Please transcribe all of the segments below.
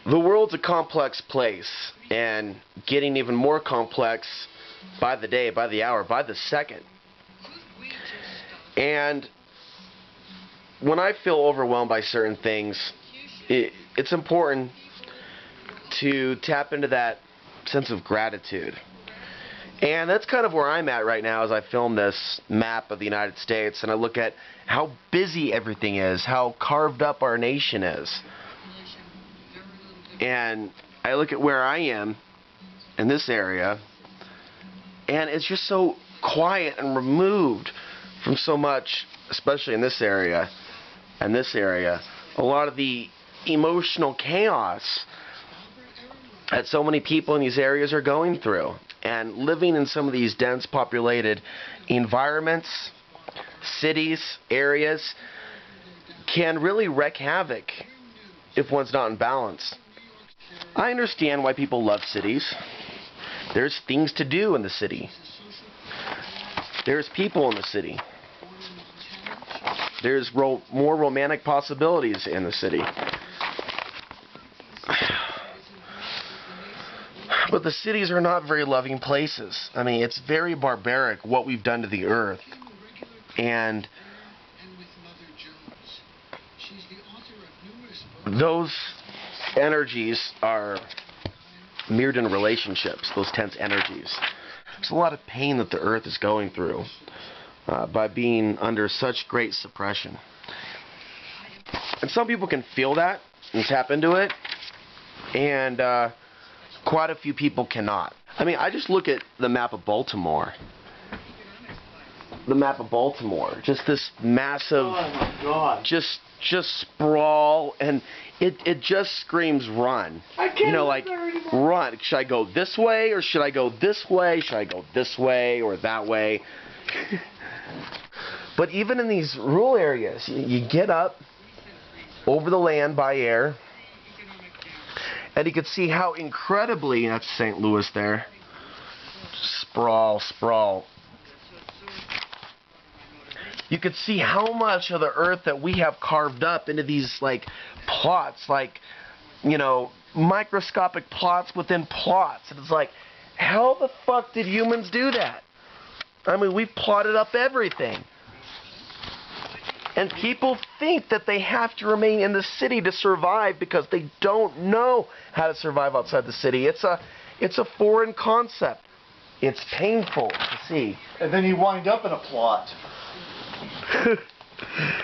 The world's a complex place, and getting even more complex by the day, by the hour, by the second. And when I feel overwhelmed by certain things, it's important to tap into that sense of gratitude. And that's kind of where I'm at right now as I film this map of the United States and I look at how busy everything is, how carved up our nation is. And I look at where I am in this area, and it's just so quiet and removed from so much, especially in this area and this area. A lot of the emotional chaos that so many people in these areas are going through. And living in some of these dense populated environments, cities, areas, can really wreak havoc if one's not in balance. I understand why people love cities. There's things to do in the city. There's people in the city. There's more romantic possibilities in the city. But the cities are not very loving places. I mean, it's very barbaric what we've done to the earth. And those energies are mirrored in relationships, those tense energies. There's a lot of pain that the earth is going through by being under such great suppression. And some people can feel that and tap into it, and quite a few people cannot. I mean, I just look at the map of Baltimore. The map of Baltimore. Just this massive, oh my God, just sprawl, and it just screams run. I can't, you know, like, run. Should I go this way, or should I go this way? Should I go this way or that way? But even in these rural areas, you get up over the land by air, and you can see how incredibly, that's St. Louis there, sprawl. You can see how much of the earth that we have carved up into these, like, plots, like, you know, microscopic plots within plots. And it's like, how the fuck did humans do that? I mean, we plotted up everything. And people think that they have to remain in the city to survive because they don't know how to survive outside the city. It's a foreign concept. It's painful to see. And then you wind up in a plot.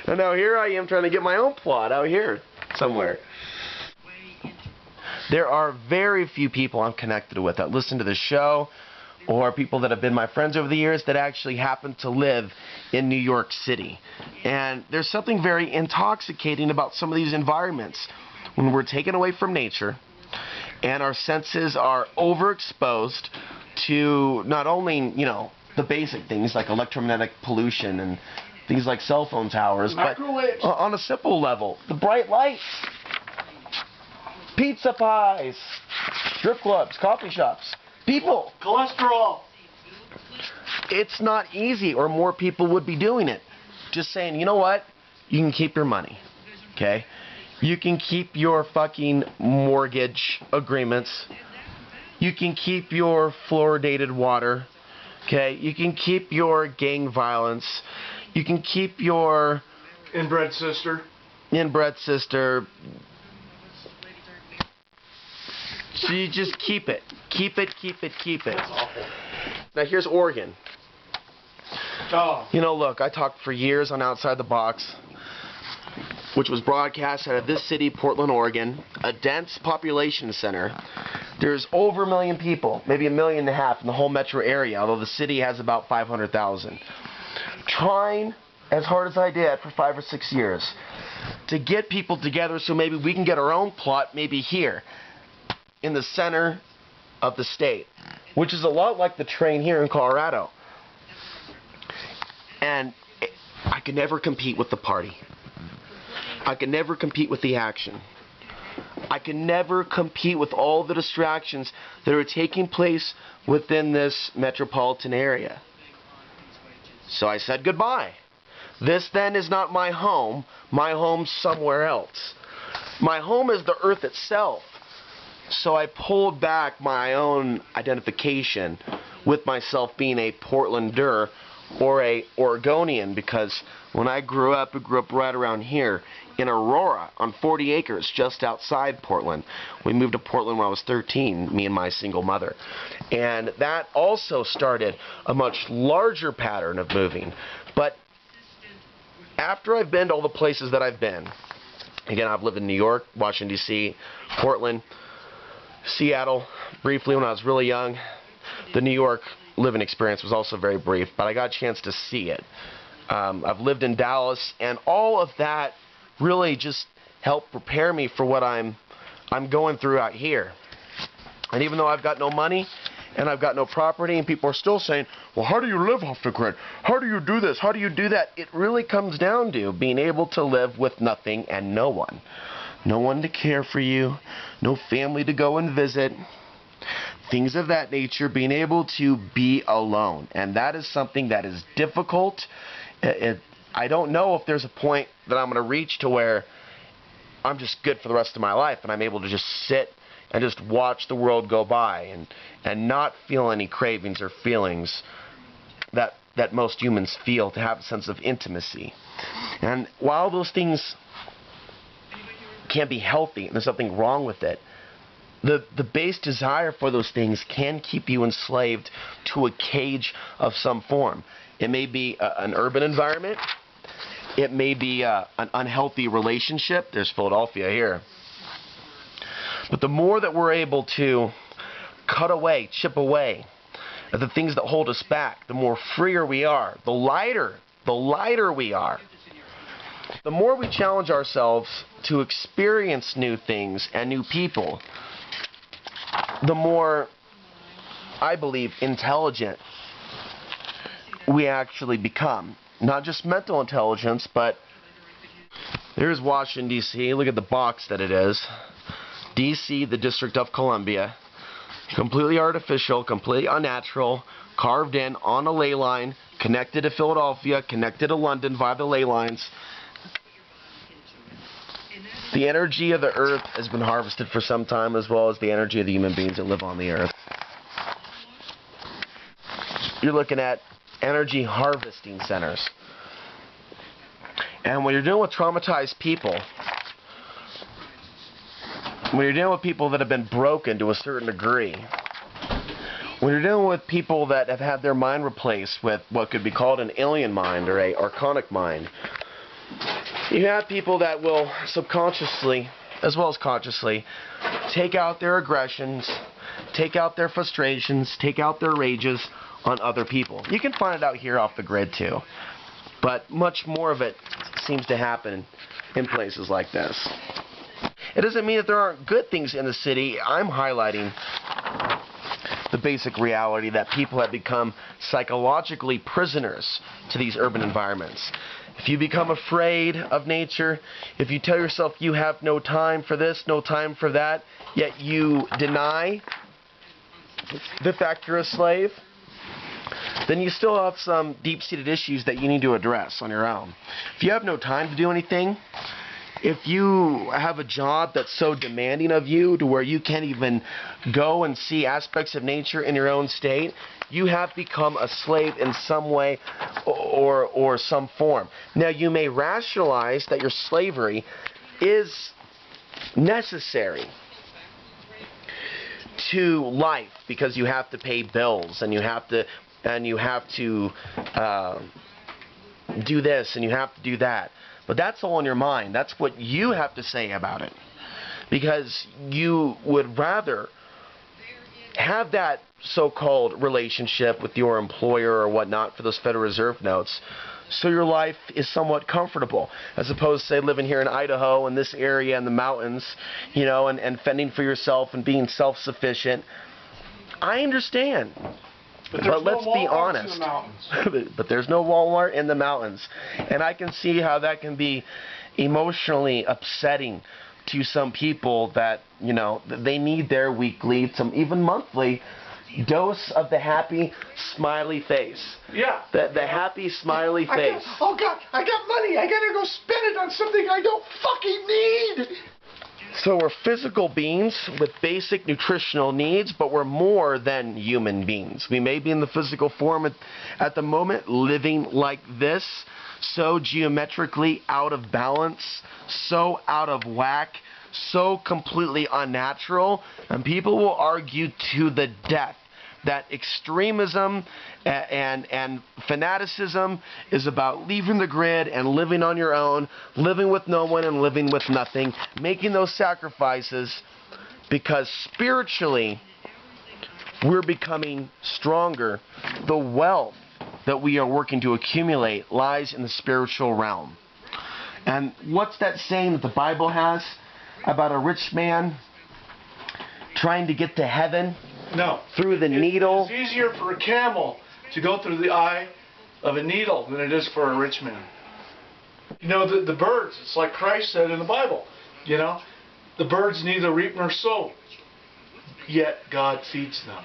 And now here I am trying to get my own plot out here somewhere. There are very few people I'm connected with that listen to the show, or people that have been my friends over the years that actually happen to live in New York City. And there's something very intoxicating about some of these environments when we're taken away from nature and our senses are overexposed to not only, you know, the basic things like electromagnetic pollution and things like cell phone towers, but on a simple level, the bright lights, pizza pies, strip clubs, coffee shops, people, cholesterol. It's not easy, or more people would be doing it. Just saying, you know what? You can keep your money, okay? You can keep your fucking mortgage agreements. You can keep your fluoridated water, okay? You can keep your gang violence. You can keep your inbred sister. So you just keep it. Keep it. That's awful. Now here's Oregon. Oh. You know, look, I talked for years on Outside the Box, which was broadcast out of this city, Portland, Oregon, a dense population center. There's over 1 million people, maybe 1.5 million in the whole metro area, although the city has about 500,000. Trying as hard as I did for 5 or 6 years to get people together so maybe we can get our own plot maybe here in the center of the state, which is a lot like the train here in Colorado. And I could never compete with the party. I could never compete with the action. I can never compete with all the distractions that are taking place within this metropolitan area. So I said goodbye. This then is not my home. My home's somewhere else. My home is the earth itself. So I pulled back my own identification with myself being a Portlander or a Oregonian, because when I grew up right around here in Aurora on 40 acres just outside Portland. We moved to Portland when I was 13, me and my single mother. And that also started a much larger pattern of moving. But after I've been to all the places that I've been, again, I've lived in New York, Washington, D.C., Portland, Seattle, briefly when I was really young. The New York living experience was also very brief, but I got a chance to see it. I've lived in Dallas, and all of that really just helped prepare me for what I'm going through out here. And even though I've got no money and I've got no property, and people are still saying, well, how do you live off the grid? How do you do this? How do you do that? It really comes down to being able to live with nothing and no one. No one to care for you, no family to go and visit, things of that nature, being able to be alone. And that is something that is difficult. I don't know if there's a point that I'm going to reach to where I'm just good for the rest of my life and I'm able to just sit and just watch the world go by and not feel any cravings or feelings that most humans feel, to have a sense of intimacy. And while those things can be healthy and there's something wrong with it, the base desire for those things can keep you enslaved to a cage of some form. It may be an urban environment. It may be an unhealthy relationship. There's Philadelphia here. But the more that we're able to cut away, chip away at the things that hold us back, the more freer we are, the lighter we are. The more we challenge ourselves to experience new things and new people, the more, I believe, intelligent we actually become. Not just mental intelligence, but there's Washington, D.C. Look at the box that it is. D.C., the District of Columbia. Completely artificial, completely unnatural, carved in on a ley line, connected to Philadelphia, connected to London via the ley lines. The energy of the earth has been harvested for some time, as well as the energy of the human beings that live on the earth. You're looking at energy harvesting centers. And when you're dealing with traumatized people, when you're dealing with people that have been broken to a certain degree, when you're dealing with people that have had their mind replaced with what could be called an alien mind or a archonic mind, you have people that will subconsciously, as well as consciously, take out their aggressions, take out their frustrations, take out their rages on other people. You can find it out here off the grid too, but much more of it seems to happen in places like this. It doesn't mean that there aren't good things in the city. I'm highlighting the basic reality that people have become psychologically prisoners to these urban environments. If you become afraid of nature, if you tell yourself you have no time for this, no time for that, yet you deny the fact you're a slave, then you still have some deep-seated issues that you need to address on your own. If you have no time to do anything, if you have a job that's so demanding of you to where you can't even go and see aspects of nature in your own state, you have become a slave in some way or some form. Now, you may rationalize that your slavery is necessary to life because you have to pay bills and you have to do this and you have to do that. But that's all in your mind. That's what you have to say about it. Because you would rather have that so-called relationship with your employer or whatnot for those Federal Reserve notes, so your life is somewhat comfortable, as opposed to, say, living here in Idaho in this area in the mountains, you know, and fending for yourself and being self-sufficient. I understand. But let's be honest. But there's no Walmart in the mountains. And I can see how that can be emotionally upsetting to some people that, you know, they need their weekly, some even monthly dose of the happy, smiley face. Yeah. The happy, smiley face. Oh, God, I got money. I got to go spend it on something I don't fucking need. So we're physical beings with basic nutritional needs, but we're more than human beings. We may be in the physical form at the moment, living like this, so geometrically out of balance, so out of whack, so completely unnatural, and people will argue to the death that extremism and fanaticism is about leaving the grid and living on your own, living with no one and living with nothing, making those sacrifices, because spiritually we're becoming stronger. The wealth that we are working to accumulate lies in the spiritual realm. And what's that saying that the Bible has about a rich man trying to get to heaven? No. Through the needle. It's easier for a camel to go through the eye of a needle than it is for a rich man. You know, the birds, it's like Christ said in the Bible, you know, the birds neither reap nor sow, yet God feeds them.